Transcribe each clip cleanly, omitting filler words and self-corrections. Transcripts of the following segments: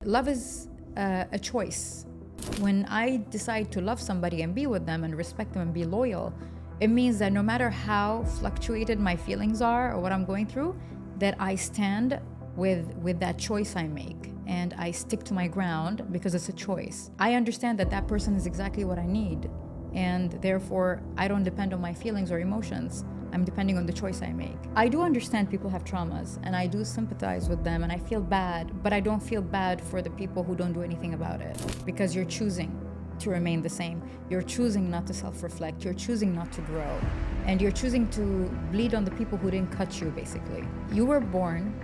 love is a choice. When I decide to love somebody and be with them and respect them and be loyal, it means that no matter how fluctuated my feelings are or what I'm going through, that I stand with that choice I make, and I stick to my ground because it's a choice. I understand that that person is exactly what I need, and therefore I don't depend on my feelings or emotions. I'm depending on the choice I make. I do understand people have traumas, and I do sympathize with them, and I feel bad, but I don't feel bad for the people who don't do anything about it, because you're choosing to remain the same. You're choosing not to self-reflect. You're choosing not to grow, and you're choosing to bleed on the people who didn't cut you, basically. You were born,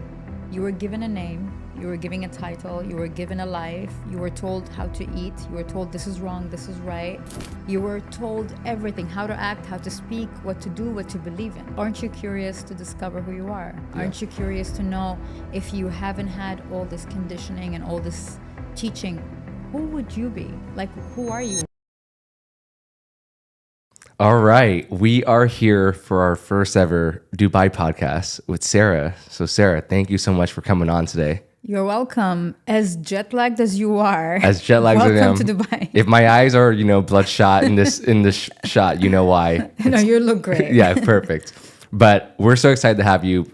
you were given a name, you were given a title, you were given a life, you were told how to eat, you were told this is wrong, this is right. You were told everything, how to act, how to speak, what to do, what to believe in. Aren't you curious to discover who you are? Yeah. Aren't you curious to know, if you haven't had all this conditioning and all this teaching, who would you be? Like, who are you? All right, we are here for our first ever Dubai podcast with Sara. So Sara, thank you so much for coming on today. You're welcome. As jet lagged as you are, as jet lagged as I am, welcome to Dubai. If my eyes are, bloodshot in this shot, you know why. No, you look great. Yeah, perfect. But we're so excited to have you.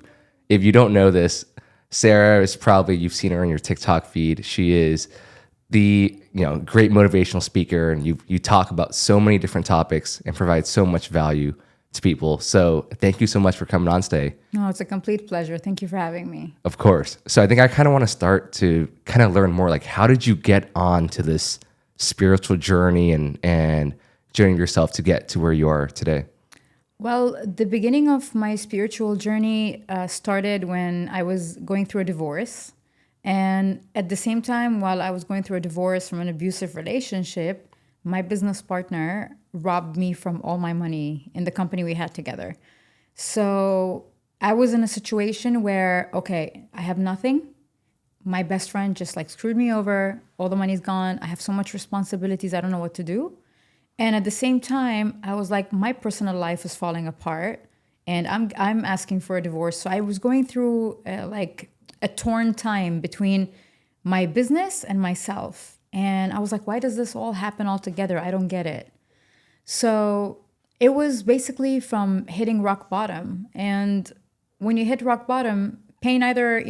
If you don't know this, Sara is probably, you've seen her on your TikTok feed. She is the great motivational speaker, and you talk about so many different topics and provide so much value to people. So thank you so much for coming on today. No, it's a complete pleasure. Thank you for having me. Of course. So I think I kind of want to start to kind of learn more, like, how did you get on to this spiritual journey and journey yourself to get to where you are today? Well, the beginning of my spiritual journey started when I was going through a divorce. And at the same time, while I was going through a divorce from an abusive relationship, my business partner robbed me from all my money in the company we had together. So I was in a situation where, okay, I have nothing. My best friend just screwed me over. All the money's gone. I have so much responsibilities. I don't know what to do. And at the same time, I was like, my personal life is falling apart, and I'm asking for a divorce. So I was going through a torn time between my business and myself. And I was like, why does this all happen all together? I don't get it. So it was basically from hitting rock bottom. And when you hit rock bottom, pain either,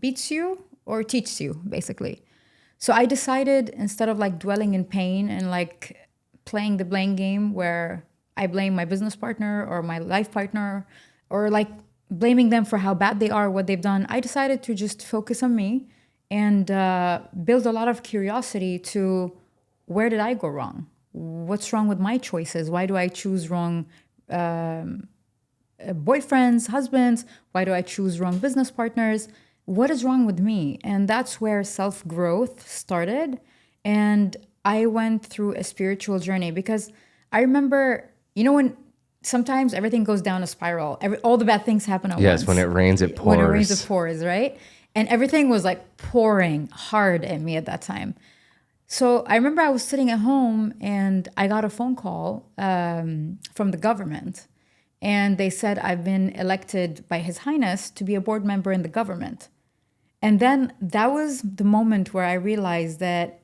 beats you or teaches you, basically. So I decided, instead of dwelling in pain and playing the blame game where I blame my business partner or my life partner, or blaming them for how bad they are, what they've done, I decided to just focus on me and build a lot of curiosity to, where did I go wrong? What's wrong with my choices? Why do I choose wrong boyfriends, husbands? Why do I choose wrong business partners? What is wrong with me? And that's where self-growth started. And I went through a spiritual journey, because I remember, when sometimes everything goes down a spiral. All the bad things happen at once. Yes, when it rains, it pours. When it rains, it pours, right? And everything was pouring hard at me at that time. So I remember I was sitting at home and I got a phone call from the government. And they said, I've been elected by His Highness to be a board member in the government. And then that was the moment where I realized that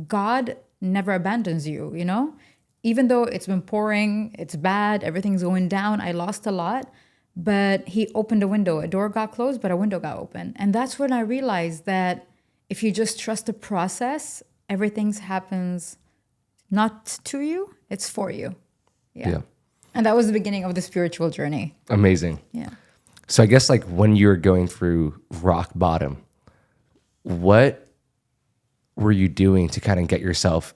God never abandons you, Even though it's been pouring, it's bad, everything's going down, I lost a lot, but He opened a window. A door got closed, but a window got open. And that's when I realized that if you just trust the process, everything happens not to you, it's for you. Yeah. And that was the beginning of the spiritual journey. Amazing. Yeah. So I guess when you're going through rock bottom, what were you doing to kind of get yourself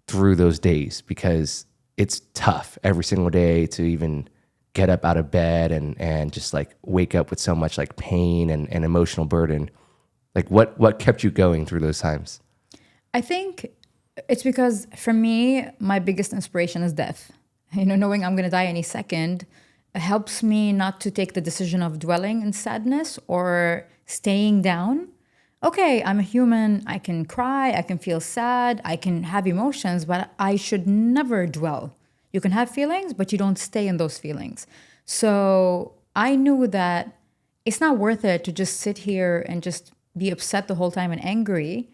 through those days? Because it's tough every single day to even get up out of bed and just wake up with so much pain and emotional burden. What kept you going through those times? I think it's because, for me, my biggest inspiration is death. Knowing I'm going to die any second helps me not to take the decision of dwelling in sadness or staying down. Okay, I'm a human. I can cry. I can feel sad. I can have emotions, but I should never dwell. You can have feelings, but you don't stay in those feelings. So I knew that it's not worth it to just sit here and just be upset the whole time and angry,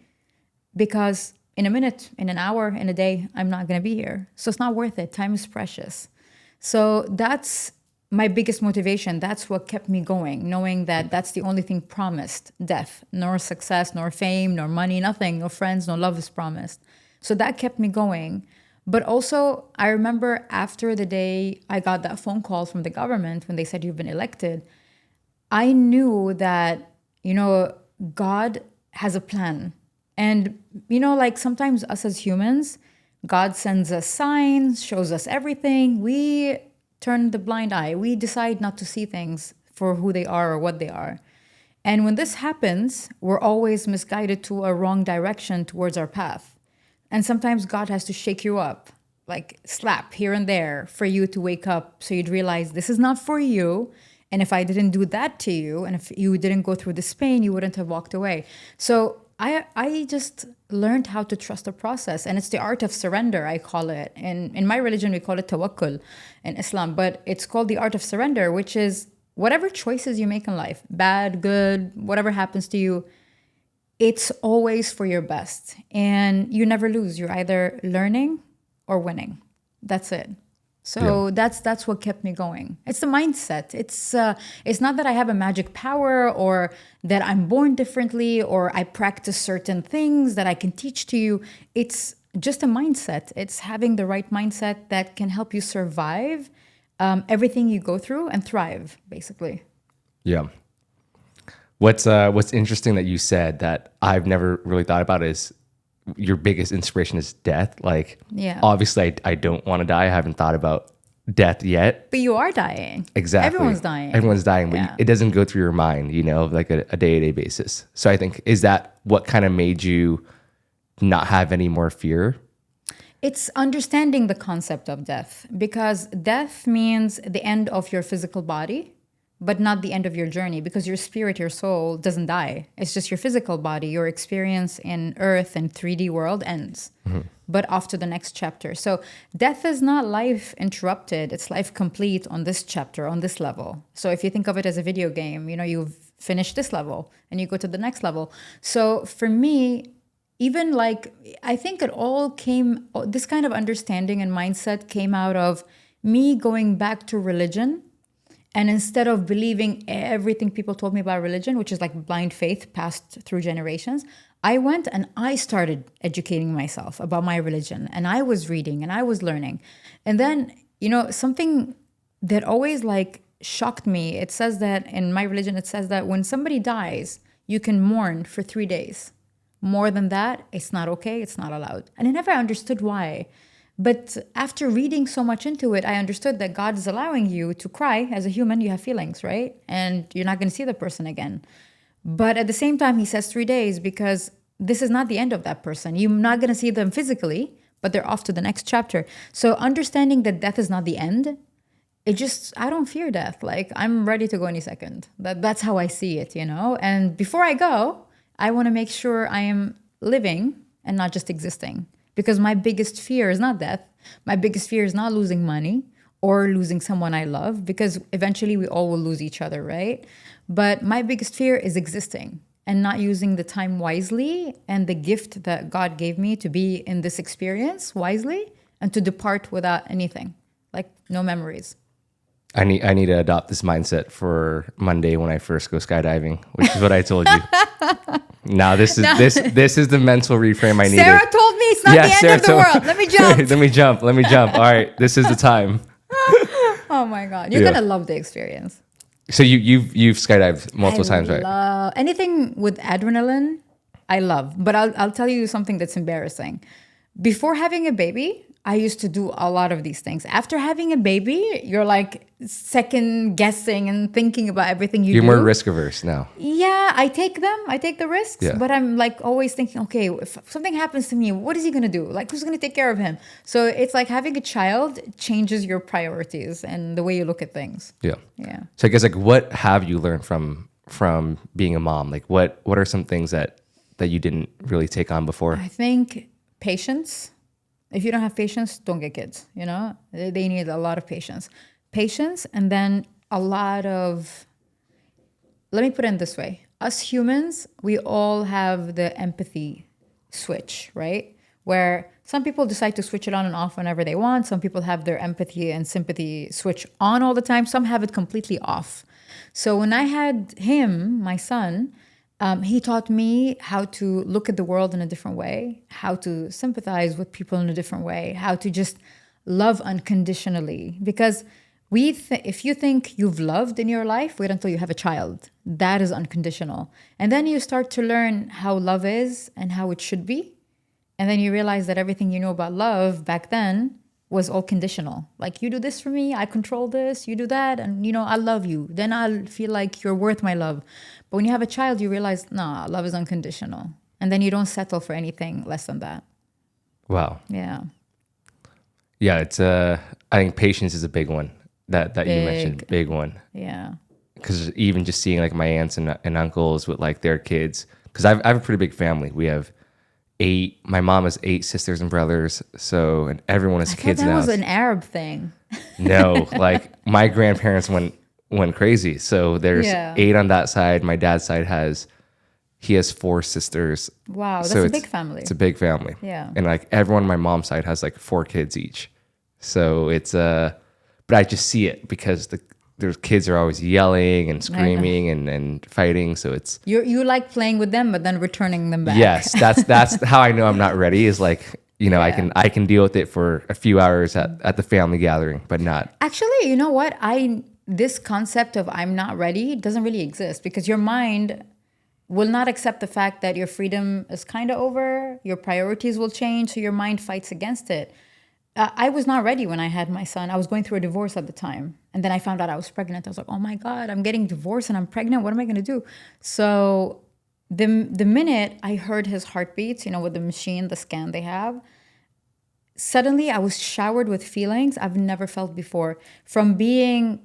because in a minute, in an hour, in a day, I'm not going to be here. So it's not worth it. Time is precious. So that's my biggest motivation. That's what kept me going, knowing that that's the only thing promised: death. Nor success, nor fame, nor money, nothing, no friends, no love is promised. So that kept me going. But also, I remember after the day I got that phone call from the government when they said you've been elected, I knew that, God has a plan. And, like sometimes us as humans, God sends us signs, shows us everything. We turn the blind eye. We decide not to see things for who they are or what they are. And when this happens, we're always misguided to a wrong direction towards our path. And sometimes God has to shake you up, like slap here and there for you to wake up so you'd realize this is not for you. And if I didn't do that to you, and if you didn't go through this pain, you wouldn't have walked away. So I just learned how to trust the process. And it's the art of surrender, I call it. In my religion, we call it tawakkul in Islam. But it's called the art of surrender, which is whatever choices you make in life, bad, good, whatever happens to you, it's always for your best. And you never lose. You're either learning or winning. That's it. So that's what kept me going. It's the mindset. It's not that I have a magic power or that I'm born differently or I practice certain things that I can teach to you. It's just a mindset. It's having the right mindset that can help you survive everything you go through and thrive, basically. Yeah. What's interesting that you said that I've never really thought about is your biggest inspiration is death. Like, obviously I don't want to die. I haven't thought about death yet. But you are dying. Exactly. Everyone's dying. Everyone's dying, but it doesn't go through your mind, like a day-to-day basis. So I think, is that what kind of made you not have any more fear? It's understanding the concept of death, because death means the end of your physical body, but not the end of your journey, because your spirit, your soul doesn't die. It's just your physical body, your experience in earth and 3D world ends, but off to the next chapter. So death is not life interrupted. It's life complete on this chapter, on this level. So if you think of it as a video game, you've finished this level and you go to the next level. So for me, even I think this kind of understanding and mindset came out of me going back to religion. And instead of believing everything people told me about religion, which is like blind faith passed through generations, I went and I started educating myself about my religion. And I was reading and I was learning. And then, something that always shocked me, it says that in my religion, it says that when somebody dies, you can mourn for 3 days. More than that, it's not okay. It's not allowed. And I never understood why. But after reading so much into it, I understood that God is allowing you to cry. As a human, you have feelings, right? And you're not going to see the person again. But at the same time, he says 3 days because this is not the end of that person. You're not going to see them physically, but they're off to the next chapter. So understanding that death is not the end, I don't fear death. I'm ready to go any second. That's how I see it, And before I go, I want to make sure I am living and not just existing. Because my biggest fear is not death. My biggest fear is not losing money or losing someone I love, because eventually we all will lose each other, right? But my biggest fear is existing and not using the time wisely and the gift that God gave me to be in this experience wisely and to depart without anything, no memories. I need to adopt this mindset for Monday when I first go skydiving, which is what I told you. Now this is the mental reframe I needed. Sarah told me it's not the end of the world. Let me jump. Let me jump. All right, this is the time. Oh my God, you're gonna love the experience. So you've skydived multiple times, right? Anything with adrenaline, I love. But I'll tell you something that's embarrassing. Before having a baby, I used to do a lot of these things. After having a baby, you're second guessing and thinking about everything you do. You're more risk averse now. Yeah, I take them. I take the risks. Yeah. But I'm always thinking, okay, if something happens to me, what is he going to do? Who's going to take care of him? So it's having a child changes your priorities and the way you look at things. Yeah. Yeah. So I guess what have you learned from being a mom? What are some things that you didn't really take on before? I think patience. If you don't have patience, don't get kids, They need a lot of patience. Patience, and then a lot of, let me put it in this way, us humans, we all have the empathy switch, right? Where some people decide to switch it on and off whenever they want. Some people have their empathy and sympathy switch on all the time. Some have it completely off. So when I had him, my son, he taught me how to look at the world in a different way, how to sympathize with people in a different way, how to just love unconditionally. Because if you think you've loved in your life, wait until you have a child. That is unconditional. And then you start to learn how love is and how it should be. And then you realize that everything you know about love back then was all conditional. Like, you do this for me, I control this, you do that, and I love you. Then I'll feel like you're worth my love. But when you have a child, you realize, nah, love is unconditional. And then you don't settle for anything less than that. Wow. Yeah. Yeah, it's I think patience is a big one that you mentioned, big one. Yeah. Because even just seeing like my aunts and uncles with like their kids, because I have a pretty big family. We have 8. My mom has 8 sisters and brothers. So, and everyone has kids now. That was an Arab thing. No, like my grandparents went crazy. So there's 8 on that side. My dad's side he has 4 sisters. Wow, that's so a big family. It's a big family. Yeah. And like everyone on my mom's side has like 4 kids each. So it's but I just see it because their kids are always yelling and screaming and fighting. So it's you like playing with them, but then returning them back. Yes, that's how I know I'm not ready. Is like I can deal with it for a few hours at the family gathering, but not. Actually, you know what? This concept of I'm not ready doesn't really exist because your mind will not accept the fact that your freedom is kind of over. Your priorities will change, so your mind fights against it. I was not ready when I had my son. I was going through a divorce at the time. And then I found out I was pregnant. I was like, oh my God, I'm getting divorced and I'm pregnant. What am I going to do? So the minute I heard his heartbeats, with the machine, the scan they have, suddenly I was showered with feelings I've never felt before. From being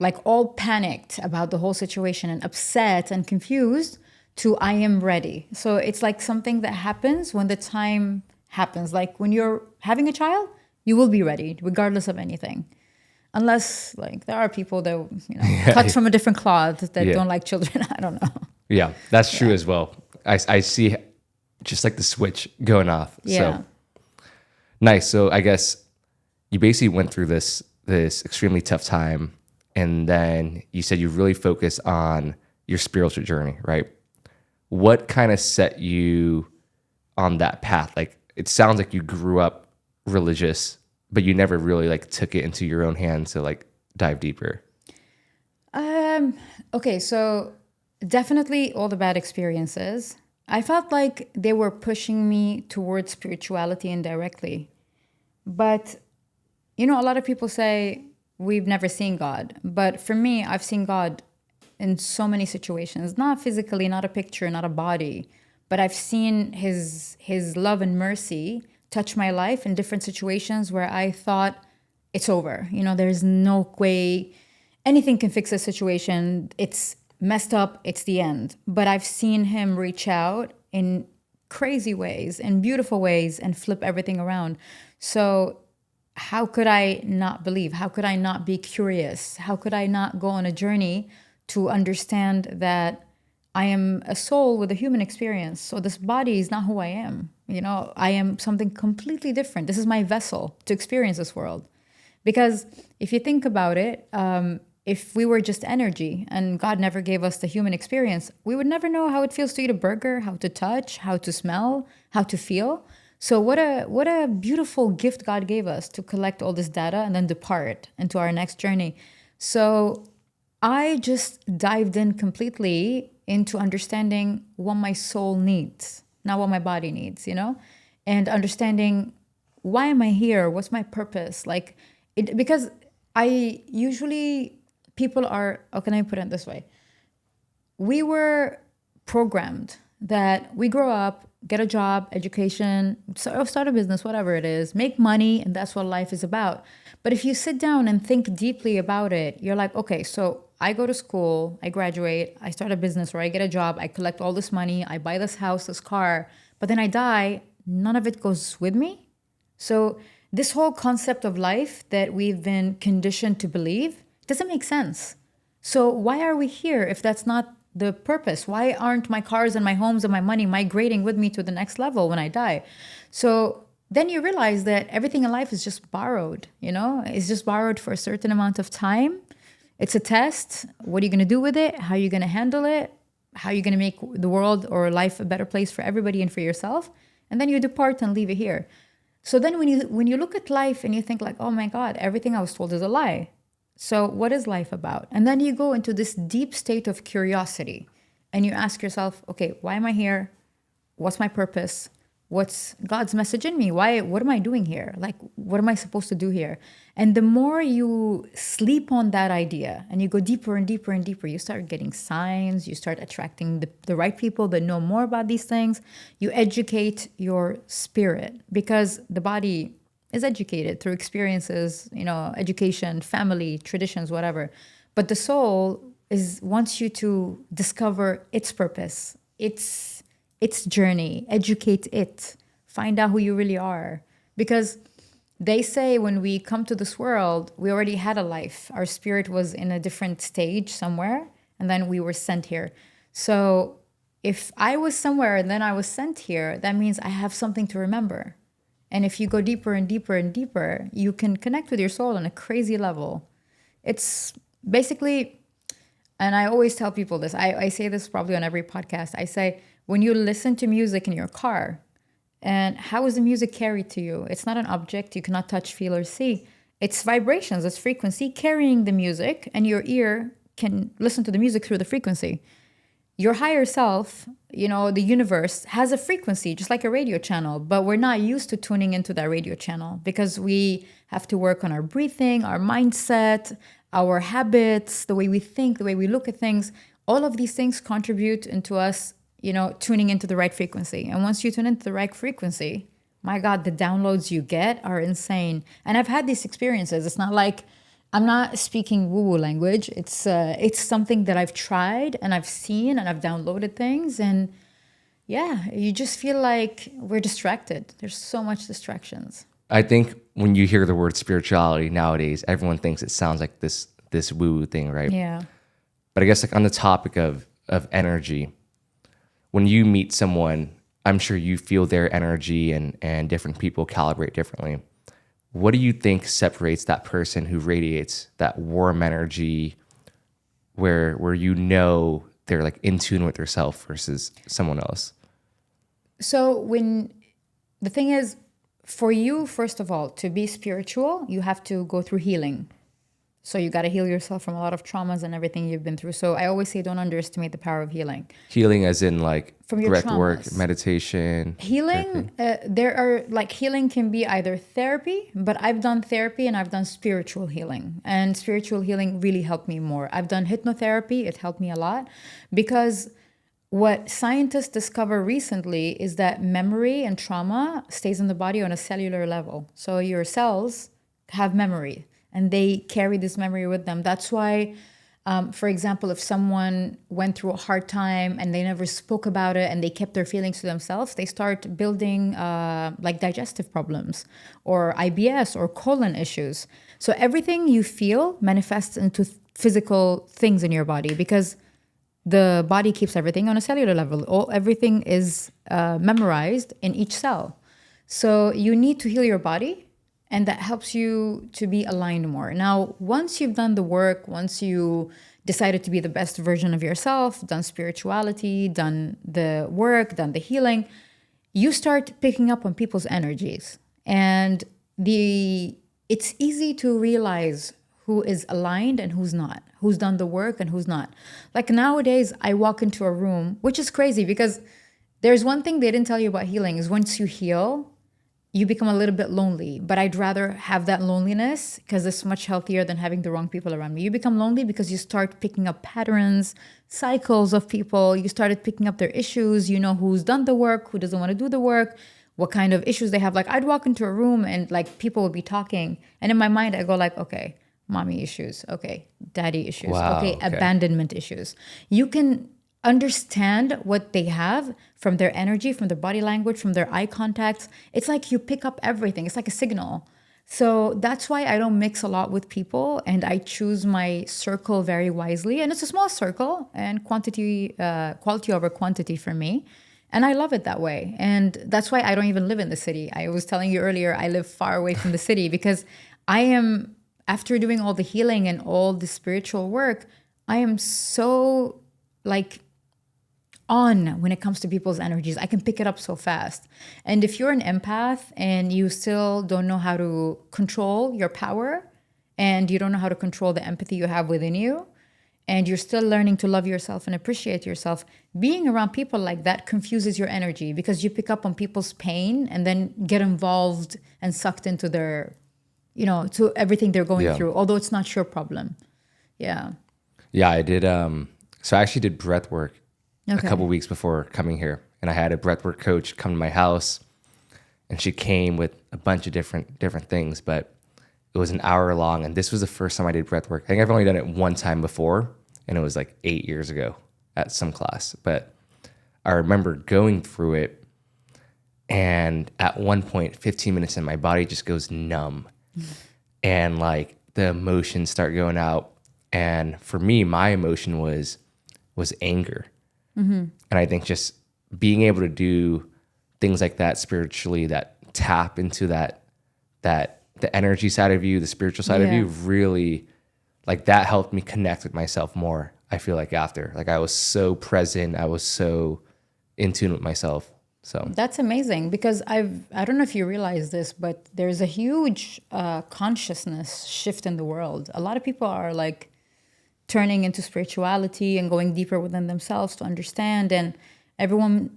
like all panicked about the whole situation and upset and confused to I am ready. So it's like something that happens when the time happens. Like when you're having a child, you will be ready regardless of anything. Unless like there are people that, cut from a different cloth that don't like children. I don't know. Yeah, that's true as well. I see just like the switch going off. Yeah. So nice. So I guess you basically went through this extremely tough time. And then you said you really focus on your spiritual journey, right? What kind of set you on that path? Like, it sounds like you grew up religious, but you never really like took it into your own hands to like dive deeper. Okay, so definitely all the bad experiences. I felt like they were pushing me towards spirituality indirectly. But, a lot of people say we've never seen God. But for me, I've seen God in so many situations, not physically, not a picture, not a body, but I've seen his love and mercy touch my life in different situations where I thought it's over. There's no way anything can fix a situation. It's messed up. It's the end. But I've seen him reach out in crazy ways, in beautiful ways, and flip everything around. So how could I not believe? How could I not be curious? How could I not go on a journey to understand that I am a soul with a human experience? So this body is not who I am. I am something completely different. This is my vessel to experience this world. Because if you think about it, if we were just energy and God never gave us the human experience, we would never know how it feels to eat a burger, how to touch, how to smell, how to feel. So what a beautiful gift God gave us to collect all this data and then depart into our next journey. So I just dived in completely into understanding what my soul needs, not what my body needs, and understanding why am I here? What's my purpose? Because people are, how can I put it this way? We were programmed that we grow up, get a job, education, start a business, whatever it is, make money, and that's what life is about. But if you sit down and think deeply about it, you're like, okay, so I go to school, I graduate, I start a business or I get a job, I collect all this money, I buy this house, this car, but then I die, none of it goes with me. So this whole concept of life that we've been conditioned to believe doesn't make sense. So why are we here if that's not the purpose? Why aren't my cars and my homes and my money migrating with me to the next level when I die? So then you realize that everything in life is just borrowed, it's just borrowed for a certain amount of time. It's a test. What are you going to do with it? How are you going to handle it? How are you going to make the world or life a better place for everybody and for yourself? And then you depart and leave it here. So then when you look at life and you think like, oh my God, everything I was told is a lie. So what is life about? And then you go into this deep state of curiosity and you ask yourself, okay, why am I here? What's my purpose? What's God's message in me? What am I doing here? Like, what am I supposed to do here? And the more you sleep on that idea and you go deeper and deeper and deeper, you start getting signs, you start attracting the right people that know more about these things. You educate your spirit because the body is educated through experiences, education, family, traditions, whatever. But the soul wants you to discover its purpose, its journey, educate it, find out who you really are. Because they say when we come to this world, we already had a life. Our spirit was in a different stage somewhere, and then we were sent here. So if I was somewhere and then I was sent here, that means I have something to remember. And if you go deeper and deeper and deeper, you can connect with your soul on a crazy level. It's basically, and I always tell people this, I say this probably on every podcast. I say, when you listen to music in your car, and how is the music carried to you? It's not an object you cannot touch, feel, or see. It's vibrations, it's frequency carrying the music, and your ear can listen to the music through the frequency. Your higher self, the universe, has a frequency, just like a radio channel, but we're not used to tuning into that radio channel because we have to work on our breathing, our mindset, our habits, the way we think, the way we look at things. All of these things contribute into us, tuning into the right frequency. And once you tune into the right frequency, my God, the downloads you get are insane. And I've had these experiences. It's not like I'm not speaking woo-woo language. It's something that I've tried and I've seen and I've downloaded things. And yeah, you just feel like we're distracted. There's so much distractions. I think when you hear the word spirituality nowadays, everyone thinks it sounds like this woo-woo thing, right? Yeah. But I guess like on the topic of energy, when you meet someone, I'm sure you feel their energy and different people calibrate differently. What do you think separates that person who radiates that warm energy where they're like in tune with themselves versus someone else? So the thing is, for you, first of all, to be spiritual, you have to go through healing. So you got to heal yourself from a lot of traumas and everything you've been through. So I always say, don't underestimate the power of healing. Healing as in like From your breath traumas. work, meditation. Healing, healing can be either therapy, but I've done therapy and I've done spiritual healing. And spiritual healing really helped me more. I've done hypnotherapy. It helped me a lot because what scientists discover recently is that memory and trauma stays in the body on a cellular level. So your cells have memory and they carry this memory with them. That's why, for example, if someone went through a hard time and they never spoke about it and they kept their feelings to themselves, they start building like digestive problems or IBS or colon issues. So everything you feel manifests into physical things in your body because the body keeps everything on a cellular level. Everything is memorized in each cell. So you need to heal your body, and that helps you to be aligned more. Now, once you've done the work, once you decided to be the best version of yourself, done spirituality, done the work, done the healing, you start picking up on people's energies. And it's easy to realize who is aligned and who's not, who's done the work and who's not. Like nowadays, I walk into a room, which is crazy because there's one thing they didn't tell you about healing is once you heal, you become a little bit lonely. But I'd rather have that loneliness because it's much healthier than having the wrong people around me. You become lonely because you start picking up patterns, cycles of people. You started picking up their issues. You know who's done the work, who doesn't want to do the work, what kind of issues they have. Like I'd walk into a room and like people would be talking. And in my mind, I go like, okay, mommy issues. Okay, daddy issues. Wow, okay, okay. Abandonment issues. You can understand what they have from their energy, from their body language, from their eye contacts. It's like you pick up everything. It's like a signal. So that's why I don't mix a lot with people, and I choose my circle very wisely. And it's a small circle, and quality over quantity for me. And I love it that way. And that's why I don't even live in the city. I was telling you earlier, I live far away from the city because I am, after doing all the healing and all the spiritual work, I am so like on when it comes to people's energies. I can pick it up so fast. And if you're an empath and you still don't know how to control your power and you don't know how to control the empathy you have within you, and you're still learning to love yourself and appreciate yourself, being around people like that confuses your energy because you pick up on people's pain and then get involved and sucked into their, to everything they're going through, although it's not your problem. Yeah. Yeah, I did. So I actually did breath work a couple weeks before coming here. And I had a breathwork coach come to my house, and she came with a bunch of different things, but it was an hour long. And this was the first time I did breathwork. I think I've only done it one time before, and it was like 8 years ago at some class. But I remember going through it, and at one point, 15 minutes in, my body just goes numb. And like the emotions start going out. And for me, my emotion was anger. And I think just being able to do things like that spiritually, that tap into that the energy side of you, the spiritual side of you, really, like, that helped me connect with myself more. I feel like after, like, I was so present, I was so in tune with myself. So that's amazing, because I don't know if you realize this, but there's a huge consciousness shift in the world. A lot of people are like turning into spirituality and going deeper within themselves to understand, and everyone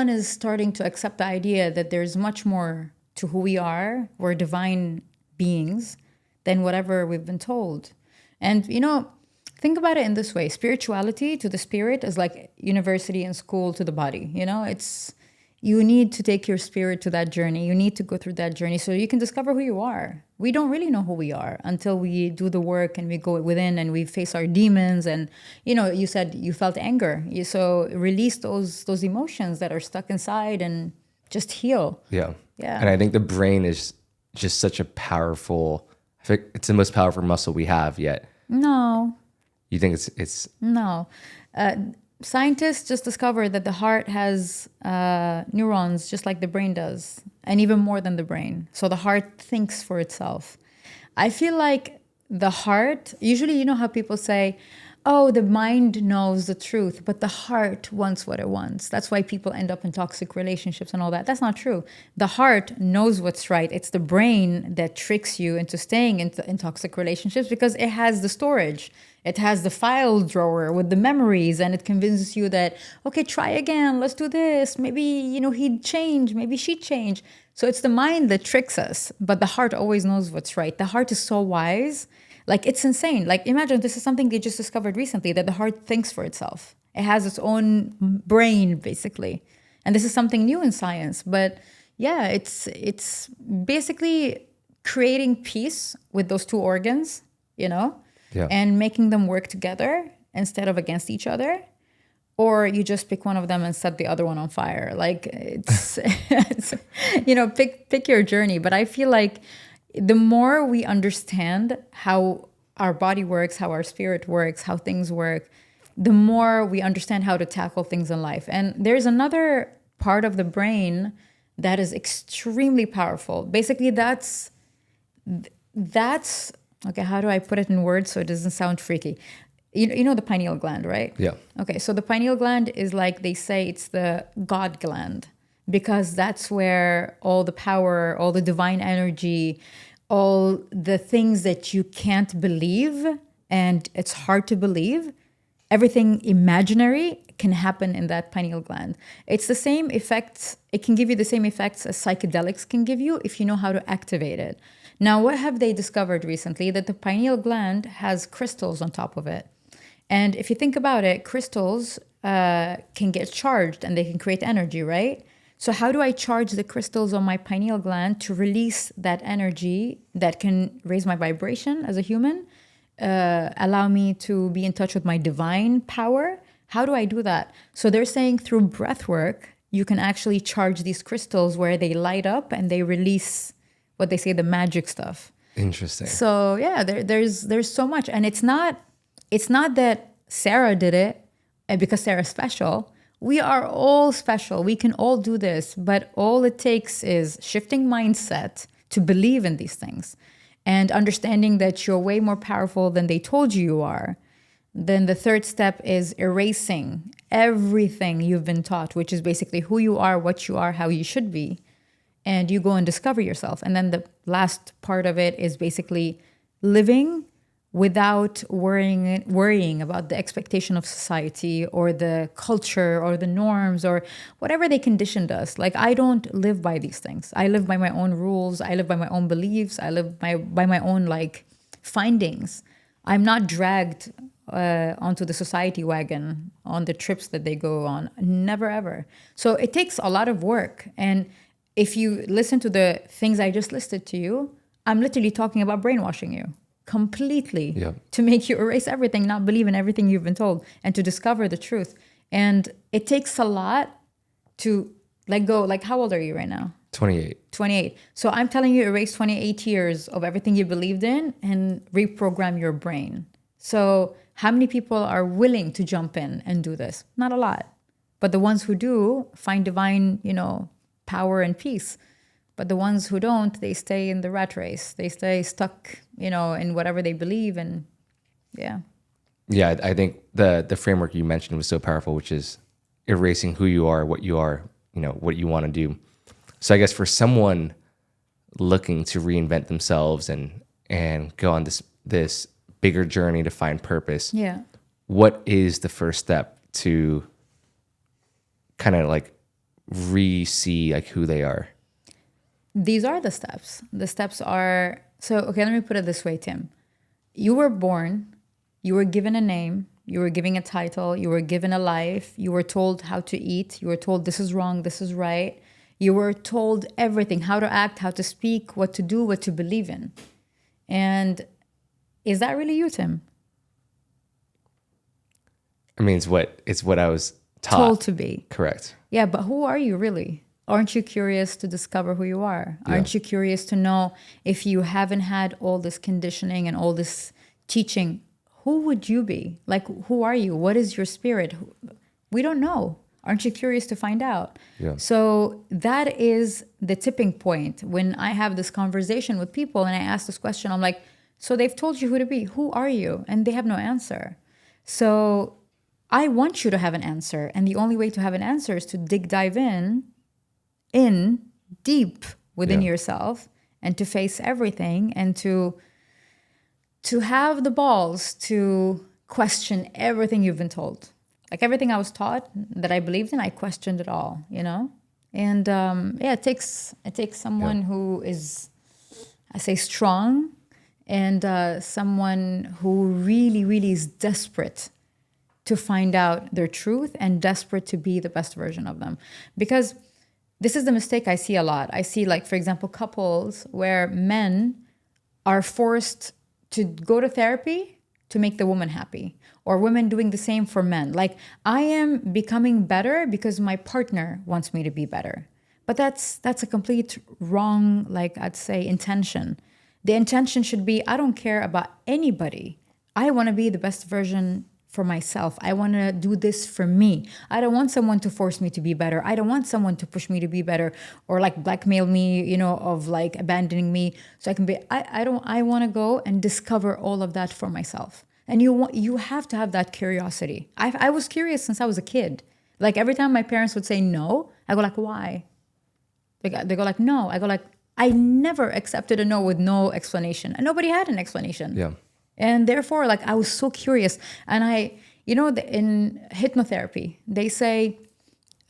is starting to accept the idea that there's much more to who we are. We're divine beings than whatever we've been told. And think about it in this way: spirituality to the spirit is like university and school to the body. You need to take your spirit to that journey. You need to go through that journey so you can discover who you are. We don't really know who we are until we do the work and we go within and we face our demons. And, you said you felt anger. So release those emotions that are stuck inside and just heal. yeah. Yeah. And I think the brain is just such a powerful, I think it's the most powerful muscle we have yet. No. You think it's No. Scientists just discovered that the heart has neurons just like the brain does, and even more than the brain. So the heart thinks for itself. I feel like the heart, usually, how people say, oh, the mind knows the truth, but the heart wants what it wants. That's why people end up in toxic relationships and all that. That's not true. The heart knows what's right. It's the brain that tricks you into staying in toxic relationships because it has the storage. It has the file drawer with the memories, and it convinces you that, okay, try again, let's do this. Maybe, he'd change, maybe she'd change. So it's the mind that tricks us, but the heart always knows what's right. The heart is so wise. Like, it's insane. Like, imagine this is something they just discovered recently, that the heart thinks for itself. It has its own brain, basically. And this is something new in science. But yeah, it's basically creating peace with those two organs, and making them work together instead of against each other. Or you just pick one of them and set the other one on fire. Like, it's pick your journey. But I feel like the more we understand how our body works, how our spirit works, how things work, the more we understand how to tackle things in life. And there's another part of the brain that is extremely powerful. Basically, that's okay, how do I put it in words so it doesn't sound freaky? You know the pineal gland, right? Yeah. Okay, so the pineal gland is, like they say, it's the God gland, because that's where all the power, all the divine energy, all the things that you can't believe and it's hard to believe, everything imaginary can happen in that pineal gland. It's the same effects. It can give you the same effects as psychedelics can give you if you know how to activate it. Now, what have they discovered recently? That the pineal gland has crystals on top of it. And if you think about it, crystals can get charged and they can create energy, right? So how do I charge the crystals on my pineal gland to release that energy that can raise my vibration as a human, allow me to be in touch with my divine power? How do I do that? So they're saying through breath work, you can actually charge these crystals where they light up and they release what they say, the magic stuff. Interesting. So yeah, there's so much, and it's not that Sara did it and because Sarah's special. We are all special. We can all do this, but all it takes is shifting mindset to believe in these things and understanding that you're way more powerful than they told you are. Then the third step is erasing everything you've been taught, which is basically who you are, what you are, how you should be. And you go and discover yourself. And then the last part of it is basically living without worrying about the expectation of society or the culture or the norms or whatever they conditioned us. Like, I don't live by these things. I live by my own rules. I live by my own beliefs. I live by my own like findings. I'm not dragged onto the society wagon on the trips that they go on. Never, ever. So it takes a lot of work. And if you listen to the things I just listed to you, I'm literally talking about brainwashing you completely to make you erase everything, not believe in everything you've been told, and to discover the truth. And it takes a lot to let go. Like, how old are you right now? 28. 28. So I'm telling you, erase 28 years of everything you believed in and reprogram your brain. So how many people are willing to jump in and do this? Not a lot. But the ones who do find divine, power and peace. But the ones who don't, they stay in the rat race. They stay stuck, in whatever they believe. And yeah. Yeah, I think the framework you mentioned was so powerful, which is erasing who you are, what you want to do. So I guess for someone looking to reinvent themselves and go on this bigger journey to find purpose, what is the first step to kind of like re-see like who they are? These are the steps. The steps are, so, okay, let me put it this way, Tim. You were born, you were given a name, you were given a title, you were given a life, you were told how to eat, you were told this is wrong, this is right. You were told everything, how to act, how to speak, what to do, what to believe in. And is that really you, Tim? I mean, it's what I was told to be. Correct. Yeah, but who are you really? Aren't you curious to discover who you are? Aren't you curious to know, if you haven't had all this conditioning and all this teaching, who would you be? Like, who are you? What is your spirit? We don't know. Aren't you curious to find out? Yeah. So that is the tipping point. When I have this conversation with people and I ask this question, I'm like, so they've told you who to be. Who are you? And they have no answer. So I want you to have an answer. And the only way to have an answer is to dive in deep within yourself and to face everything and to have the balls to question everything you've been told. Like, everything I was taught that I believed in, I questioned it all, And it takes someone who is, I say, strong, and someone who really, really is desperate to find out their truth and desperate to be the best version of them. Because this is the mistake I see a lot. I see, like, for example, couples where men are forced to go to therapy to make the woman happy, or women doing the same for men. Like, I am becoming better because my partner wants me to be better. But that's a complete wrong, like, I'd say, intention. The intention should be, I don't care about anybody. I want to be the best version for myself. I want to do this for me. I don't want someone to force me to be better. I don't want someone to push me to be better, or like blackmail me, of like abandoning me so I can be. I want to go and discover all of that for myself. And you have to have that curiosity. I was curious since I was a kid. Like, every time my parents would say no, I go like, why? They go like, no. I go like, I never accepted a no with no explanation, and nobody had an explanation. Yeah. And therefore, like, I was so curious. And in hypnotherapy, they say,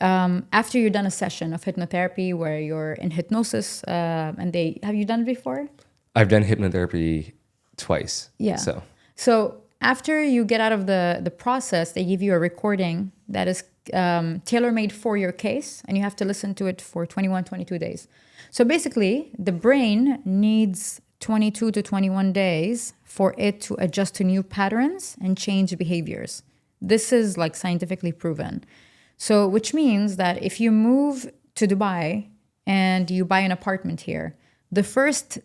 after you've done a session of hypnotherapy where you're in hypnosis, have you done it before? I've done hypnotherapy twice. Yeah. So after you get out of the process, they give you a recording that is tailor-made for your case, and you have to listen to it for 21, 22 days. So basically, the brain needs 22 to 21 days for it to adjust to new patterns and change behaviors. This is like scientifically proven. So, which means that if you move to Dubai and you buy an apartment here, the first,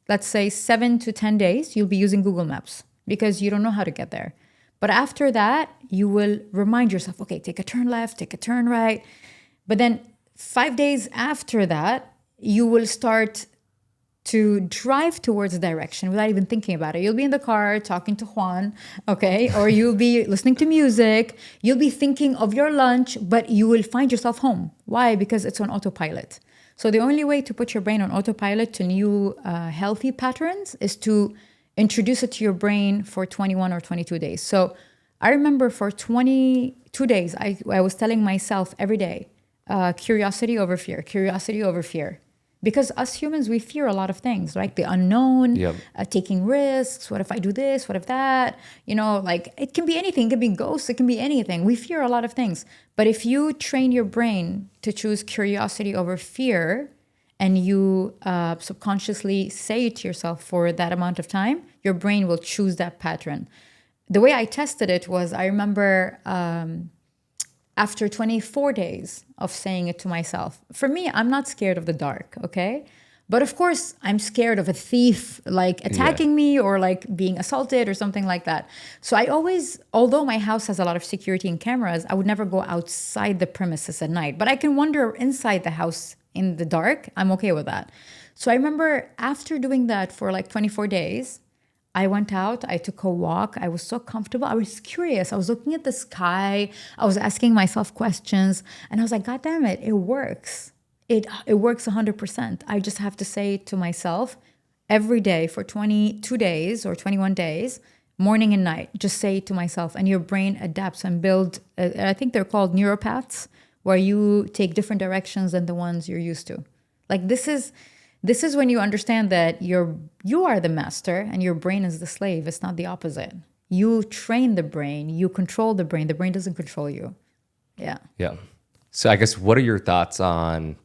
let's say 7 to 10 days, you'll be using Google Maps because you don't know how to get there. But after that, you will remind yourself, okay, take a turn left, take a turn right. But then 5 days after that, you will start to drive towards a direction without even thinking about it. You'll be in the car talking to Juan, okay? Or you'll be listening to music. You'll be thinking of your lunch, but you will find yourself home. Why? Because it's on autopilot. So the only way to put your brain on autopilot to new healthy patterns is to introduce it to your brain for 21 or 22 days. So I remember for 22 days, I was telling myself every day, curiosity over fear, curiosity over fear. Because us humans, we fear a lot of things, right? The unknown, Yep. Taking risks. What if I do this? What if that? You know, like it can be anything. It can be ghosts. It can be anything. We fear a lot of things. But if you train your brain to choose curiosity over fear, and you subconsciously say it to yourself for that amount of time, your brain will choose that pattern. The way I tested it was, I remember after 24 days of saying it to myself, for me, I'm not scared of the dark, okay? But of course, I'm scared of a thief like attacking me or like being assaulted or something like that. So I always, although my house has a lot of security and cameras, I would never go outside the premises at night. But I can wander inside the house in the dark. I'm okay with that. So I remember after doing that for like 24 days, I went out, I took a walk. I was so comfortable. I was curious. I was looking at the sky. I was asking myself questions. And I was like, God damn it, it works. It works 100%. I just have to say to myself every day for 22 days or 21 days, morning and night, just say it to myself. And your brain adapts and build, I think they're called neuropaths, where you take different directions than the ones you're used to. Like this is when you understand that you are the master and your brain is the slave. It's not the opposite. You train the brain, you control the brain. The brain doesn't control you. Yeah. Yeah. So I guess what are your thoughts on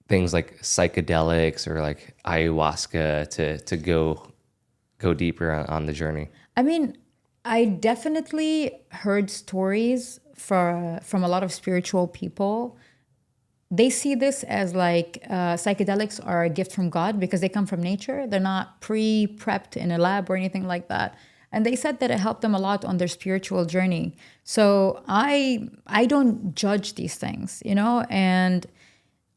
things like psychedelics or like ayahuasca to go deeper on the journey? I mean, I definitely heard stories from a lot of spiritual people. They see this as like psychedelics are a gift from God because they come from nature. They're not pre-prepped in a lab or anything like that. And they said that it helped them a lot on their spiritual journey. So I don't judge these things, you know, and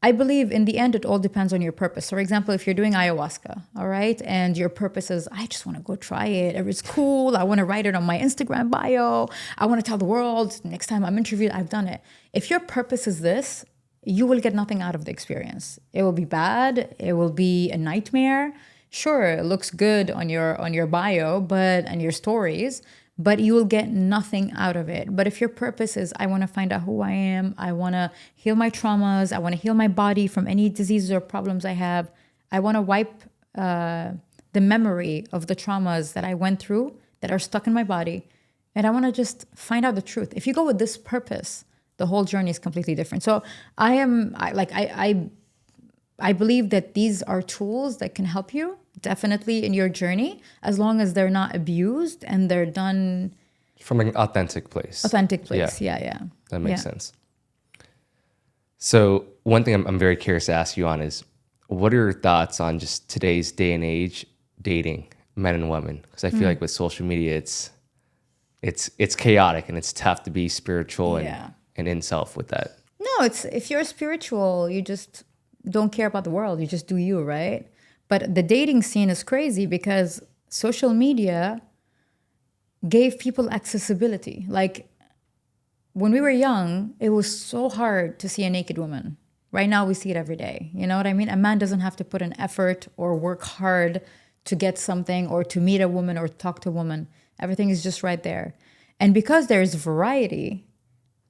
I believe in the end, it all depends on your purpose. So for example, if you're doing ayahuasca, all right, and your purpose is, I just want to go try it. It's cool. I want to write it on my Instagram bio. I want to tell the world next time I'm interviewed, I've done it. If your purpose is this, you will get nothing out of the experience. It will be bad. It will be a nightmare. Sure, it looks good on your bio, and your stories, but you will get nothing out of it. But if your purpose is, I want to find out who I am, I want to heal my traumas, I want to heal my body from any diseases or problems I have, I want to wipe the memory of the traumas that I went through that are stuck in my body, and I want to just find out the truth. If you go with this purpose, the whole journey is completely different. So I believe that these are tools that can help you definitely in your journey, as long as they're not abused and they're done from an authentic place. Yeah. That makes sense. So one thing I'm very curious to ask you on is, what are your thoughts on just today's day and age dating, men and women? Because I feel like with social media, it's chaotic and it's tough to be spiritual and in self with that. No, it's, if you're spiritual, you just don't care about the world. You just do you, right? But the dating scene is crazy because social media gave people accessibility. Like when we were young, it was so hard to see a naked woman. Right now, we see it every day. You know what I mean? A man doesn't have to put an effort or work hard to get something or to meet a woman or talk to a woman. Everything is just right there. And because there's variety,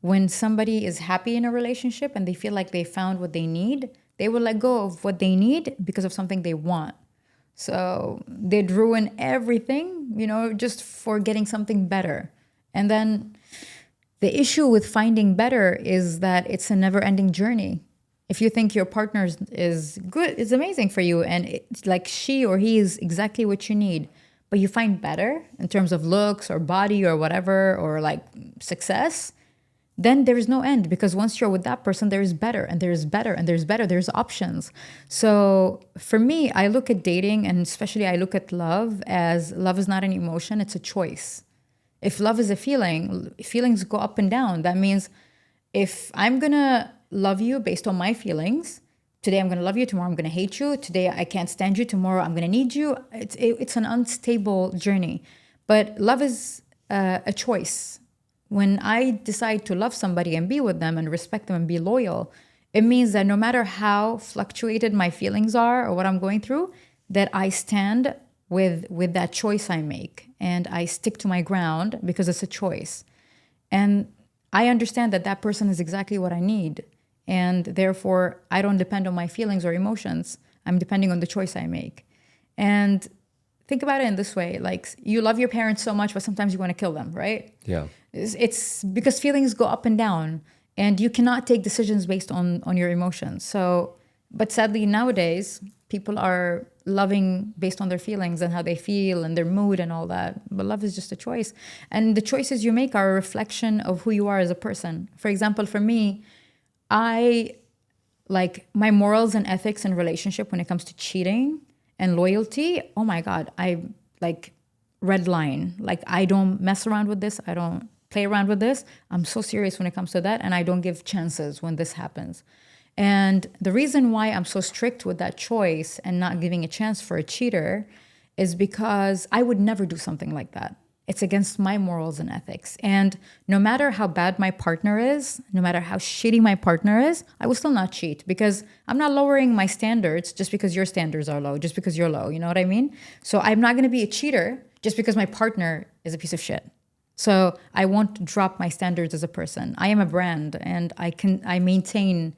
when somebody is happy in a relationship and they feel like they found what they need, they will let go of what they need because of something they want. So they'd ruin everything, you know, just for getting something better. And then the issue with finding better is that it's a never-ending journey. If you think your partner is good, it's amazing for you, and it's like she or he is exactly what you need, but you find better in terms of looks or body or whatever, or like success, then there is no end, because once you're with that person, there is better and there's better and there's better. There's options. So for me, I look at dating, and especially I look at love as love is not an emotion, it's a choice. If love is a feeling, feelings go up and down. That means if I'm going to love you based on my feelings, today I'm going to love you, tomorrow I'm going to hate you, today I can't stand you, tomorrow I'm going to need you. It's an unstable journey. But love is a choice. When I decide to love somebody and be with them and respect them and be loyal, it means that no matter how fluctuated my feelings are or what I'm going through, that I stand with that choice I make, and I stick to my ground because it's a choice. And I understand that that person is exactly what I need. And therefore, I don't depend on my feelings or emotions. I'm depending on the choice I make. And think about it in this way. Like, you love your parents so much, but sometimes you want to kill them, right? Yeah. It's because feelings go up and down, and you cannot take decisions based on your emotions. So, but sadly nowadays, people are loving based on their feelings and how they feel and their mood and all that. But love is just a choice. And the choices you make are a reflection of who you are as a person. For example, for me, I like my morals and ethics in relationship when it comes to cheating and loyalty. Oh my God, I like red line. Like, I don't mess around with this. I don't play around with this. I'm so serious when it comes to that. And I don't give chances when this happens. And the reason why I'm so strict with that choice and not giving a chance for a cheater is because I would never do something like that. It's against my morals and ethics. And no matter how bad my partner is, no matter how shitty my partner is, I will still not cheat, because I'm not lowering my standards just because your standards are low, just because you're low. You know what I mean? So I'm not going to be a cheater just because my partner is a piece of shit. So I won't drop my standards as a person. I am a brand, and I maintain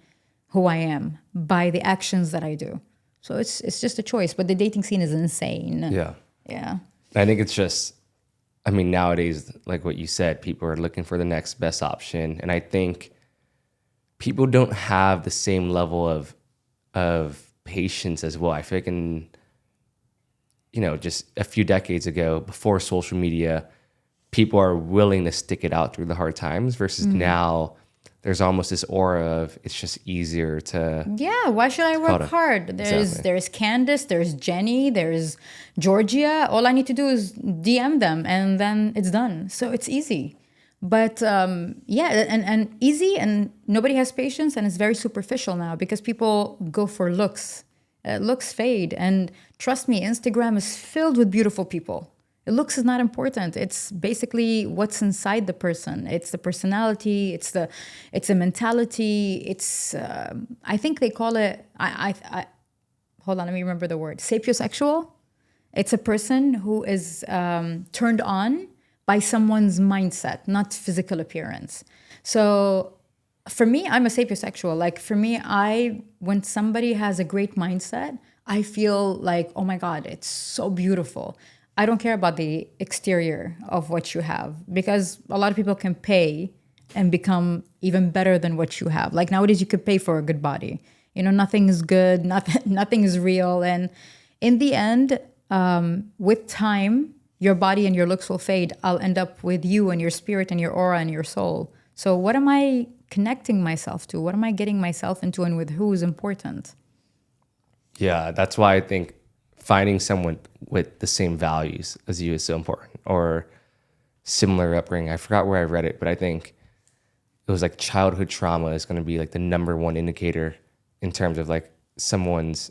who I am by the actions that I do. So it's just a choice. But the dating scene is insane. Yeah. Yeah. I think it's just, I mean, nowadays, like what you said, people are looking for the next best option. And I think people don't have the same level of patience as well. I feel like in, just a few decades ago, before social media, people are willing to stick it out through the hard times versus now there's almost this aura of it's just easier to. Yeah, why should I work hard? There's Candace, there's Jenny, there's Georgia. All I need to do is DM them, and then it's done. So it's easy. But and easy, and nobody has patience, and it's very superficial now because people go for looks. Looks fade, and trust me, Instagram is filled with beautiful people. Looks is not important. It's basically what's inside the person. It's the personality. It's the mentality. It's I think they call it. I hold on. Let me remember the word. Sapiosexual. It's a person who is turned on by someone's mindset, not physical appearance. So for me, I'm a sapiosexual. Like, for me, when somebody has a great mindset, I feel like, oh my God, it's so beautiful. I don't care about the exterior of what you have, because a lot of people can pay and become even better than what you have. Like, nowadays you could pay for a good body. Nothing is good, nothing is real. And in the end, with time, your body and your looks will fade. I'll end up with you and your spirit and your aura and your soul. So what am I connecting myself to? What am I getting myself into, and with who is important? Yeah, that's why I think finding someone with the same values as you is so important, or similar upbringing. I forgot where I read it, but I think it was like childhood trauma is going to be like the number one indicator in terms of like someone's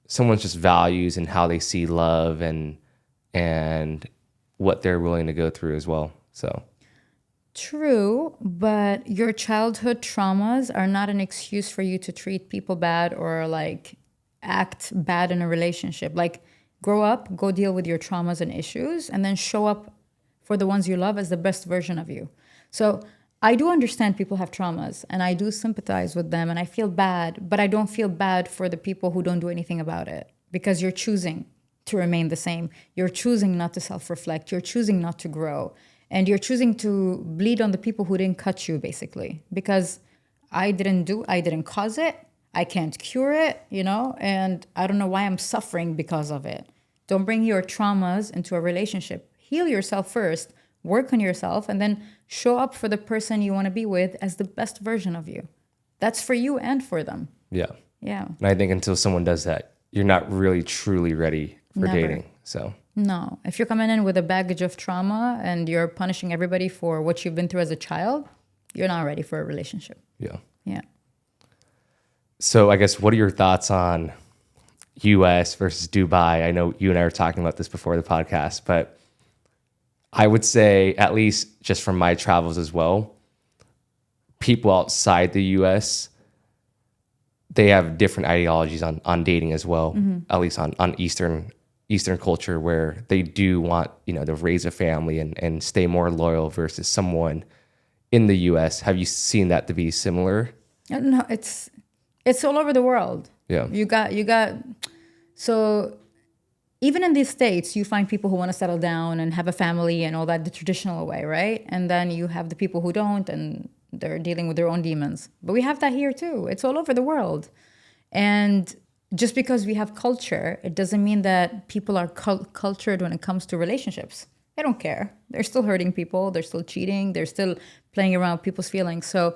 just values and how they see love and what they're willing to go through as well. So true, but your childhood traumas are not an excuse for you to treat people bad or like act bad in a relationship. Like, grow up, go deal with your traumas and issues, and then show up for the ones you love as the best version of you. So I do understand people have traumas, and I do sympathize with them, and I feel bad, but I don't feel bad for the people who don't do anything about it, because you're choosing to remain the same. You're choosing not to self-reflect. You're choosing not to grow. And you're choosing to bleed on the people who didn't cut you, basically, because I didn't cause it. I can't cure it, and I don't know why I'm suffering because of it. Don't bring your traumas into a relationship. Heal yourself first, work on yourself, and then Show up for the person you want to be with as the best version of you. That's for you and for them. Yeah. Yeah. And I think until someone does that, you're not really truly ready for Never. dating. So No. If you're coming in with a baggage of trauma and you're punishing everybody for what you've been through as a child, you're not ready for a relationship. yeah. Yeah. So I guess what are your thoughts on US versus Dubai? I know you and I were talking about this before the podcast, but I would say, at least just from my travels as well, people outside the US, they have different ideologies on dating as well, at least on Eastern culture, where they do want, to raise a family and stay more loyal versus someone in the US. Have you seen that to be similar? No, it's all over the world. Yeah. You got so even in these states, you find people who want to settle down and have a family and all that the traditional way, right? And then you have the people who don't, and they're dealing with their own demons. But we have that here too. It's all over the world. And just because we have culture, it doesn't mean that people are cultured when it comes to relationships. They don't care. They're still hurting people. They're still cheating. They're still playing around with people's feelings. So,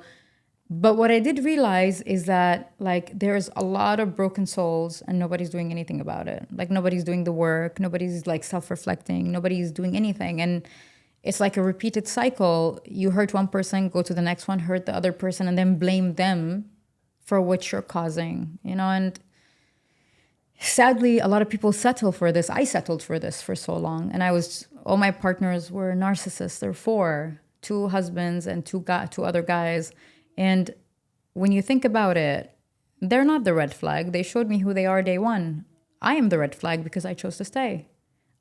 but what I did realize is that there's a lot of broken souls and nobody's doing anything about it. Nobody's doing the work. Nobody's self-reflecting. Nobody's doing anything. And it's like a repeated cycle. You hurt one person, go to the next one, hurt the other person, and then blame them for what you're causing, and sadly, a lot of people settle for this. I settled for this for so long. And all my partners were narcissists. There were 2 husbands and 2 other guys. And when you think about it, they're not the red flag. They showed me who they are day one. I am the red flag because I chose to stay.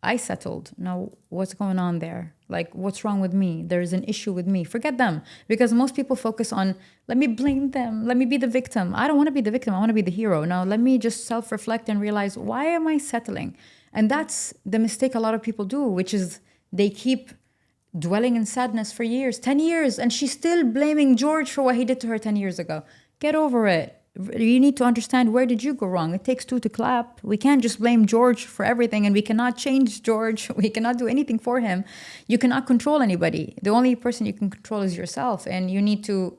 I settled. Now, what's going on there? What's wrong with me? There's an issue with me. Forget them. Because most people focus on, let me blame them. Let me be the victim. I don't want to be the victim. I want to be the hero. Now, let me just self-reflect and realize, why am I settling? And that's the mistake a lot of people do, which is they keep dwelling in sadness for years, 10 years, and she's still blaming George for what he did to her 10 years ago. Get over it. You need to understand, where did you go wrong? It takes 2 to clap. We can't just blame George for everything, and we cannot change George. We cannot do anything for him. You cannot control anybody. The only person you can control is yourself, and you need to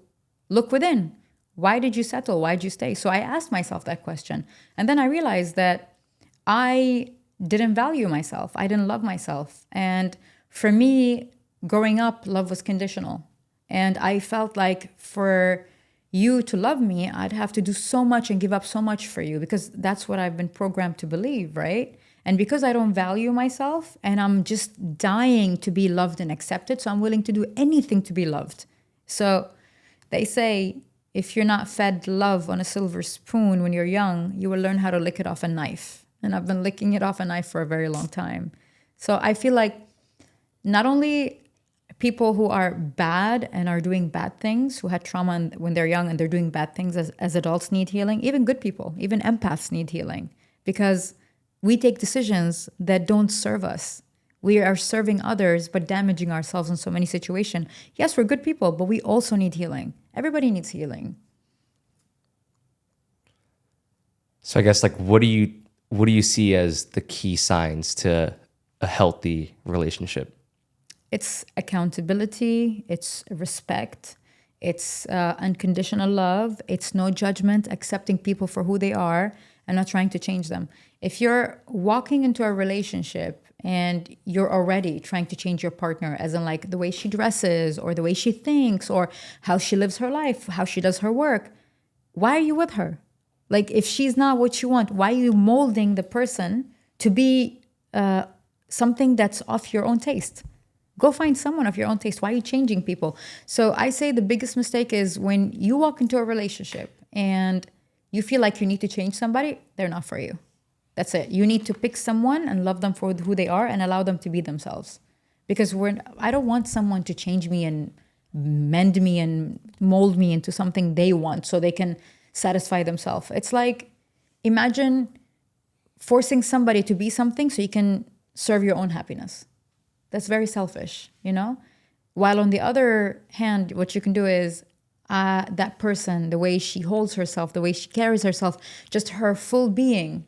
look within. Why did you settle? Why did you stay? So I asked myself that question, and then I realized that I didn't value myself. I didn't love myself. And for me, growing up, love was conditional. And I felt like for you to love me, I'd have to do so much and give up so much for you, because that's what I've been programmed to believe, right? And because I don't value myself and I'm just dying to be loved and accepted, so I'm willing to do anything to be loved. So they say, if you're not fed love on a silver spoon when you're young, you will learn how to lick it off a knife. And I've been licking it off a knife for a very long time. So I feel like not only people who are bad and are doing bad things, who had trauma when they're young and they're doing bad things as adults, need healing. Even good people, even empaths need healing, because we take decisions that don't serve us. We are serving others but damaging ourselves in so many situations. Yes, we're good people, but we also need healing. Everybody needs healing. So I guess what do you see as the key signs to a healthy relationship? It's accountability, it's respect, it's unconditional love, it's no judgment, accepting people for who they are and not trying to change them. If you're walking into a relationship and you're already trying to change your partner, as in the way she dresses or the way she thinks or how she lives her life, how she does her work, why are you with her? If she's not what you want, why are you molding the person to be something that's off your own taste? Go find someone of your own taste. Why are you changing people? So I say the biggest mistake is when you walk into a relationship and you feel like you need to change somebody, they're not for you. That's it. You need to pick someone and love them for who they are and allow them to be themselves. Because I don't want someone to change me and mend me and mold me into something they want so they can satisfy themselves. It's imagine forcing somebody to be something so you can serve your own happiness. That's very selfish, While on the other hand, what you can do is that person, the way she holds herself, the way she carries herself, just her full being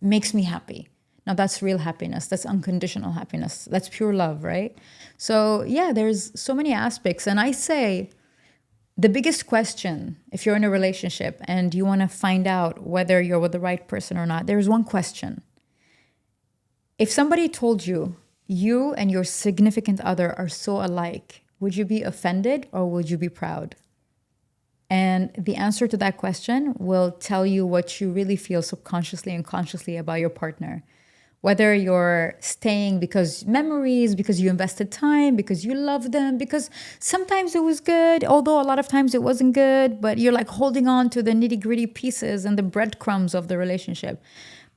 makes me happy. Now that's real happiness. That's unconditional happiness. That's pure love, right? So yeah, there's so many aspects. And I say the biggest question, if you're in a relationship and you want to find out whether you're with the right person or not, there's one question. If somebody told you, you and your significant other are so alike, would you be offended or would you be proud? And the answer to that question will tell you what you really feel subconsciously and consciously about your partner. Whether you're staying because memories, because you invested time, because you love them, because sometimes it was good, although a lot of times it wasn't good, but you're like holding on to the nitty gritty pieces and the breadcrumbs of the relationship.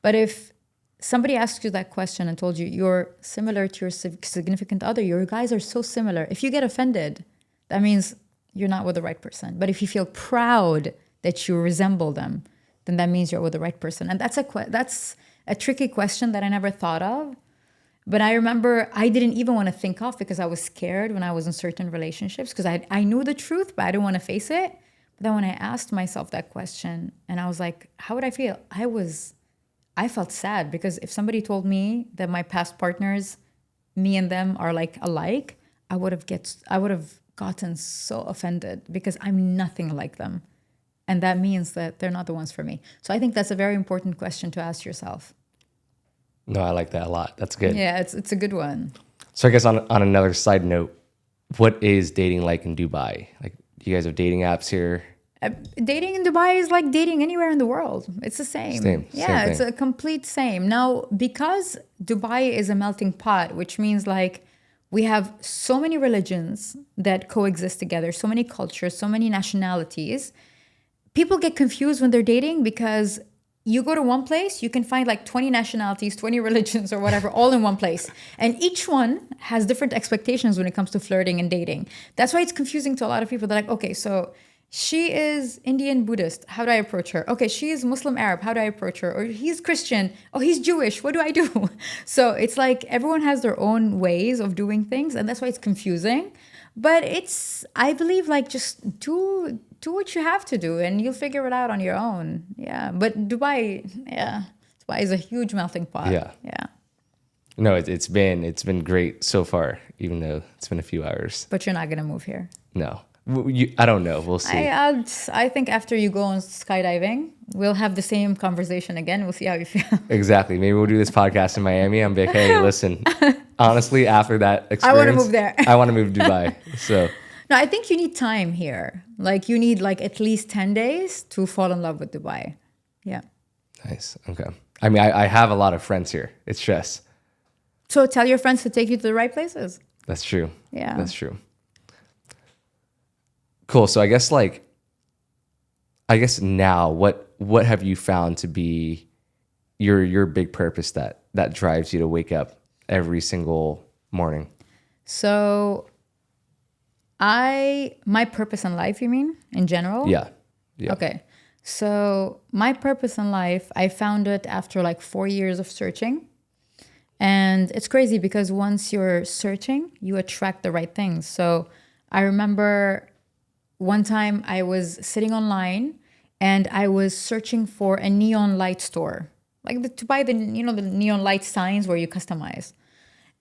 But if somebody asked you that question and told you you're similar to your significant other, your guys are so similar, if you get offended, that means you're not with the right person. But if you feel proud that you resemble them, then that means you're with the right person. And that's a tricky question that I never thought of. But I remember I didn't even want to think of because I was scared when I was in certain relationships because I knew the truth, but I didn't want to face it. But then when I asked myself that question and I was like, how would I feel? I felt sad because if somebody told me that my past partners, me and them are like alike, I would have gotten so offended because I'm nothing like them. And that means that they're not the ones for me. So I think that's a very important question to ask yourself. No, I like that a lot. That's good. Yeah, it's a good one. So I guess on another side note, what is dating like in Dubai? Like, do you guys have dating apps here? Dating in Dubai is like dating anywhere in the world. It's the same. Yeah, it's a complete same. Now, because Dubai is a melting pot, which means like we have so many religions that coexist together, so many cultures, so many nationalities. People get confused when they're dating because you go to one place, you can find like 20 nationalities, 20 religions or whatever, all in one place. And each one has different expectations when it comes to flirting and dating. That's why it's confusing to a lot of people. They're like, okay, so she is Indian Buddhist. How do I approach her? Okay, she is Muslim Arab. How do I approach her? Or he's Christian. Oh, he's Jewish. What do I do? So it's like everyone has their own ways of doing things. And that's why it's confusing. But I believe like just do what you have to do and you'll figure it out on your own. Yeah. But Dubai is a huge melting pot. Yeah. Yeah. No, it's been great so far, even though it's been a few hours. But you're not going to move here. No. I don't know. We'll see. I think after you go on skydiving, we'll have the same conversation again. We'll see how you feel. Exactly. Maybe we'll do this podcast in Miami. I'm like, hey, listen, honestly, after that experience, I want to move there. I want to move to Dubai. So no, I think you need time here. Like you need like at least 10 days to fall in love with Dubai. Yeah. Nice. Okay. I mean, I have a lot of friends here. It's just. So tell your friends to take you to the right places. That's true. Yeah. That's true. Cool. So I guess now what have you found to be your big purpose that drives you to wake up every single morning? So my purpose in life, you mean in general? Yeah. Okay. So my purpose in life, I found it after like 4 years of searching. And it's crazy because once you're searching, you attract the right things. So I remember one time I was sitting online and I was searching for a neon light store, like to buy the neon light signs where you customize.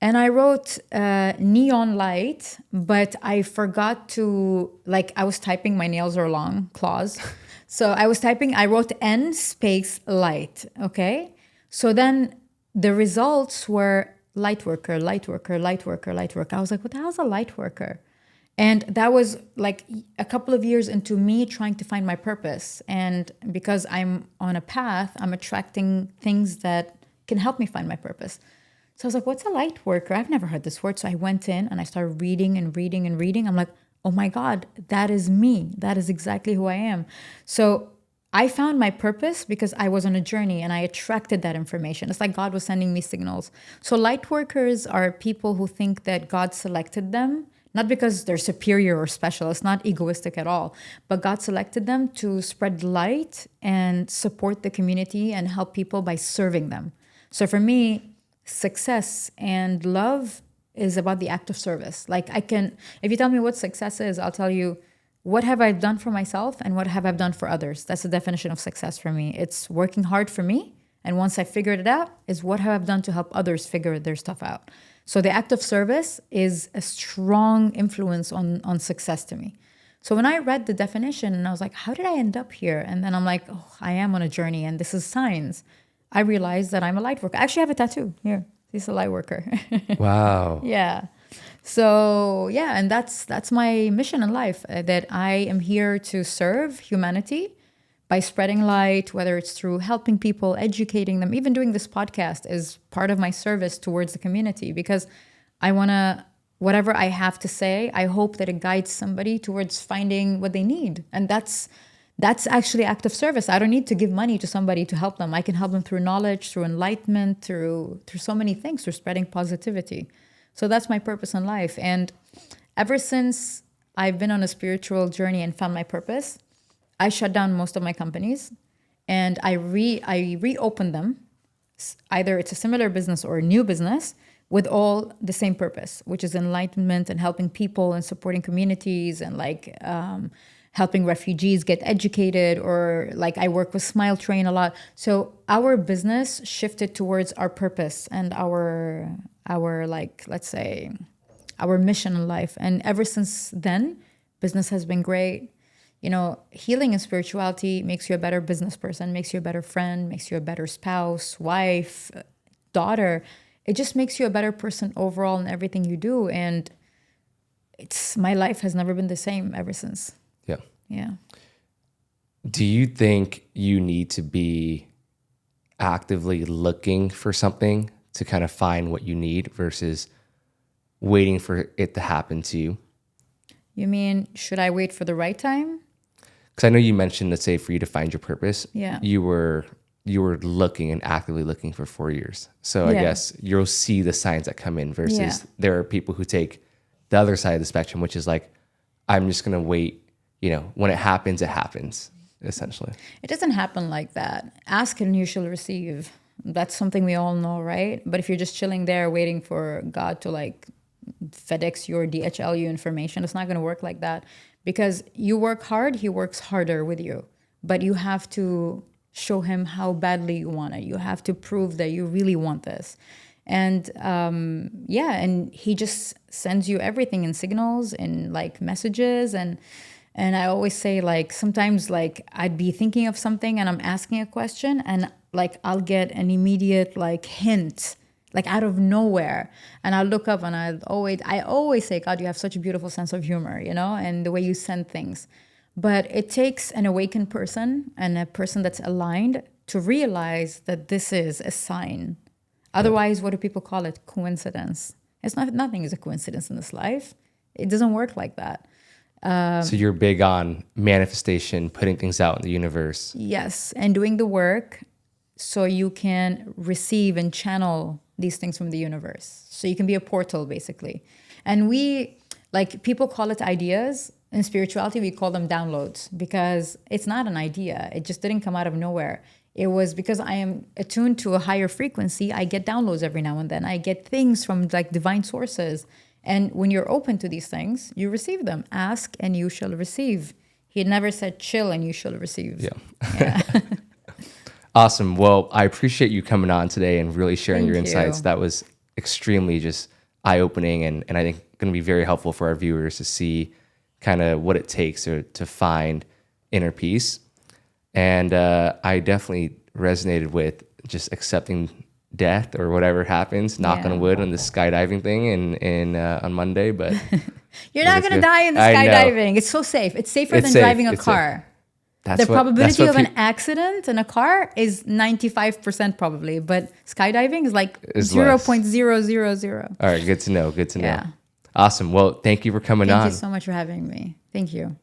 And I wrote neon light, but I forgot to, I was typing, my nails are long, claws. So I wrote N space light, okay? So then the results were lightworker, lightworker, lightworker, lightworker. I was like, what the hell is a lightworker? And that was like a couple of years into me trying to find my purpose. And because I'm on a path, I'm attracting things that can help me find my purpose. So I was like, what's a light worker? I've never heard this word. So I went in and I started reading and reading and reading. I'm like, oh my God, that is me. That is exactly who I am. So I found my purpose because I was on a journey and I attracted that information. It's like God was sending me signals. So light workers are people who think that God selected them, not because they're superior or special. It's not egoistic at all. But God selected them to spread light and support the community and help people by serving them. So for me, success and love is about the act of service. If you tell me what success is, I'll tell you what have I done for myself and what have I done for others. That's the definition of success for me. It's working hard for me And once I figured it out, is what have I done to help others figure their stuff out. So the act of service is a strong influence on success to me. So when I read the definition and I was like, how did I end up here? And then I'm like, oh, I am on a journey and this is signs. I realized that I'm a light worker. I actually have a tattoo here. He's a light worker. Wow. Yeah. So yeah, and that's my mission in life, that I am here to serve humanity by spreading light, whether it's through helping people, educating them. Even doing this podcast is part of my service towards the community, because I want to, whatever I have to say, I hope that it guides somebody towards finding what they need. And that's actually act of service. I don't need to give money to somebody to help them. I can help them through knowledge, through enlightenment, through so many things, through spreading positivity. So that's my purpose in life. And ever since I've been on a spiritual journey and found my purpose, I shut down most of my companies and I reopened them. Either it's a similar business or a new business with all the same purpose, which is enlightenment and helping people and supporting communities and helping refugees get educated, or like I work with Smile Train a lot. So our business shifted towards our purpose and our like, let's say, our mission in life. And ever since then, business has been great. You know, healing and spirituality makes you a better business person, makes you a better friend, makes you a better spouse, wife, daughter. It just makes you a better person overall in everything you do. And my life has never been the same ever since. Yeah. Yeah. Do you think you need to be actively looking for something to kind of find what you need versus waiting for it to happen to you? You mean, should I wait for the right time? Because I know you mentioned, let's say, for you to find your purpose, Yeah. you were looking and actively looking for 4 years. So I guess you'll see the signs that come in versus there are people who take the other side of the spectrum, which is like, I'm just going to wait, when it happens, essentially. It doesn't happen like that. Ask and you shall receive. That's something we all know, right? But if you're just chilling there waiting for God to like FedEx you or DHL you information, it's not going to work like that. Because you work hard, he works harder with you. But you have to show him how badly you want it. You have to prove that you really want this. And and he just sends you everything in signals and like messages. And I always say, like, sometimes like I'd be thinking of something and I'm asking a question and like I'll get an immediate like hint, like out of nowhere. And I'll look up and I always say, God, you have such a beautiful sense of humor, and the way you send things. But it takes an awakened person and a person that's aligned to realize that this is a sign. Otherwise, what do people call it? Coincidence. Nothing is a coincidence in this life. It doesn't work like that. So you're big on manifestation, putting things out in the universe. Yes, and doing the work so you can receive and channel these things from the universe. So you can be a portal, basically. And people call it ideas. In spirituality, we call them downloads, because it's not an idea. It just didn't come out of nowhere. It was because I am attuned to a higher frequency. I get downloads every now and then. I get things from like divine sources. And when you're open to these things, you receive them. Ask and you shall receive. He never said chill and you shall receive. Yeah. Awesome. Well, I appreciate you coming on today and really sharing your insights. That was extremely just eye-opening and I think going to be very helpful for our viewers to see kind of what it takes to find inner peace. And I definitely resonated with just accepting death or whatever happens, knock on wood, on the skydiving thing in on Monday. But you're not going to die in the skydiving. It's so safe. It's safer than driving a car. The probability of an accident in a car is 95% probably, but skydiving is like 0.000. All right, good to know. Yeah. Awesome. Well, thank you for coming on. Thank you so much for having me. Thank you.